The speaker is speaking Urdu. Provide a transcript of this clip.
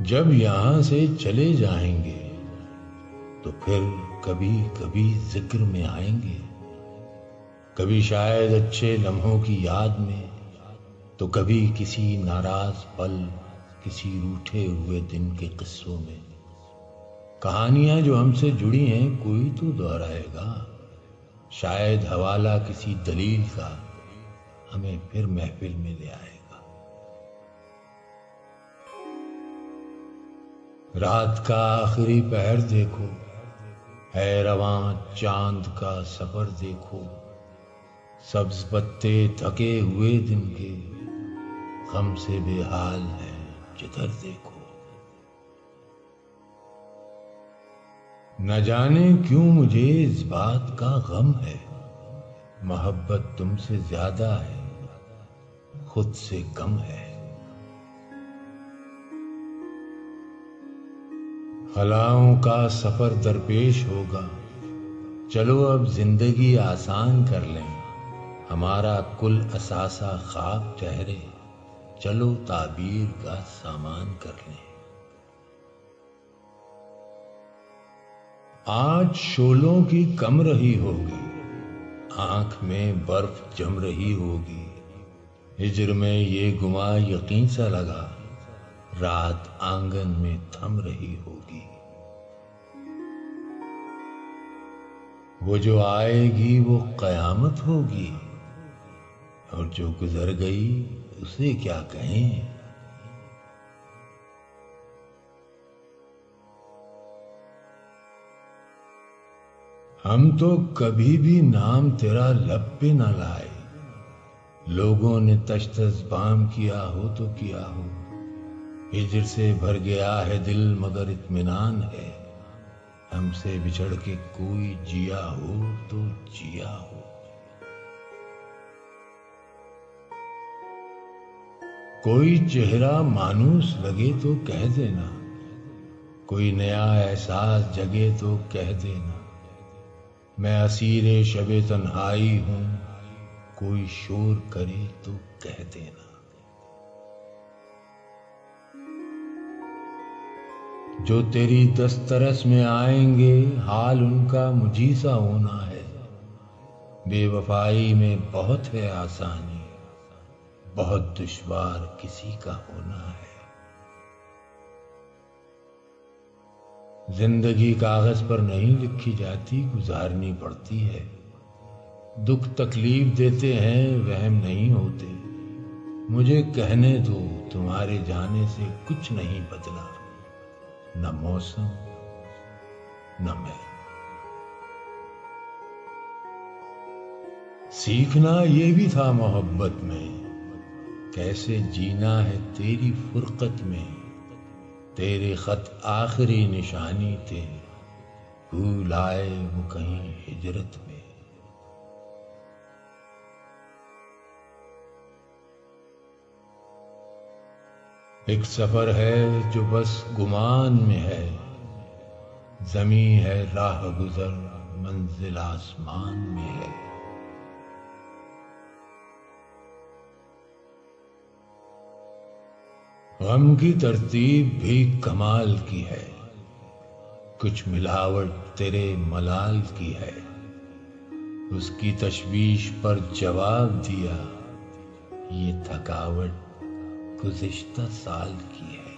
جب یہاں سے چلے جائیں گے تو پھر کبھی کبھی ذکر میں آئیں گے، کبھی شاید اچھے لمحوں کی یاد میں، تو کبھی کسی ناراض پل، کسی روٹھے ہوئے دن کے قصوں میں۔ کہانیاں جو ہم سے جڑی ہیں کوئی تو دہرائے گا، شاید حوالہ کسی دلیل کا ہمیں پھر محفل میں لے آئے گا۔ رات کا آخری پہر دیکھو، ہے رواں چاند کا سفر دیکھو، سبز پتے تھکے ہوئے دن کے، غم سے بے حال ہے جدھر دیکھو۔ نہ جانے کیوں مجھے اس بات کا غم ہے، محبت تم سے زیادہ ہے، خود سے کم ہے۔ خلاؤں کا سفر درپیش ہوگا، چلو اب زندگی آسان کر لیں، ہمارا کل اثاثہ خواب ٹھہرے، چلو تعبیر کا سامان کر لیں۔ آج شعلوں کی کم رہی ہوگی، آنکھ میں برف جم رہی ہوگی، ہجر میں یہ گماں یقین سا لگا، رات آنگن میں تھم رہی ہوگی۔ وہ جو آئے گی وہ قیامت ہوگی، اور جو گزر گئی اسے کیا کہیں۔ ہم تو کبھی بھی نام تیرا لب پہ نہ لائے، لوگوں نے تش تش بام کیا ہو تو کیا ہو، ہجر سے بھر گیا ہے دل مگر اطمینان ہے، ہم سے بچھڑ کے کوئی جیا ہو تو جیا ہو۔ کوئی چہرہ مانوس لگے تو کہہ دینا، کوئی نیا احساس جگے تو کہہ دینا، میں اسیر شب تنہائی ہوں، کوئی شور کرے تو کہہ دینا۔ جو تیری دسترس میں آئیں گے حال ان کا مجھی سا ہونا ہے، بے وفائی میں بہت ہے آسانی، بہت دشوار کسی کا ہونا ہے۔ زندگی کاغذ پر نہیں لکھی جاتی، گزارنی پڑتی ہے، دکھ تکلیف دیتے ہیں وہم نہیں ہوتے، مجھے کہنے دو تمہارے جانے سے کچھ نہیں بدلا، نہ موسم نہ میں۔ سیکھنا یہ بھی تھا محبت میں، کیسے جینا ہے تیری فرقت میں، تیرے خط آخری نشانی تھے، بھول آئے وہ کہیں ہجرت میں۔ ایک سفر ہے جو بس گمان میں ہے، زمیں ہے راہ گزر منزل آسمان میں ہے۔ غم کی ترتیب بھی کمال کی ہے، کچھ ملاوٹ تیرے ملال کی ہے، اس کی تشویش پر جواب دیا، یہ تھکاوٹ گزشتہ سال کی ہے۔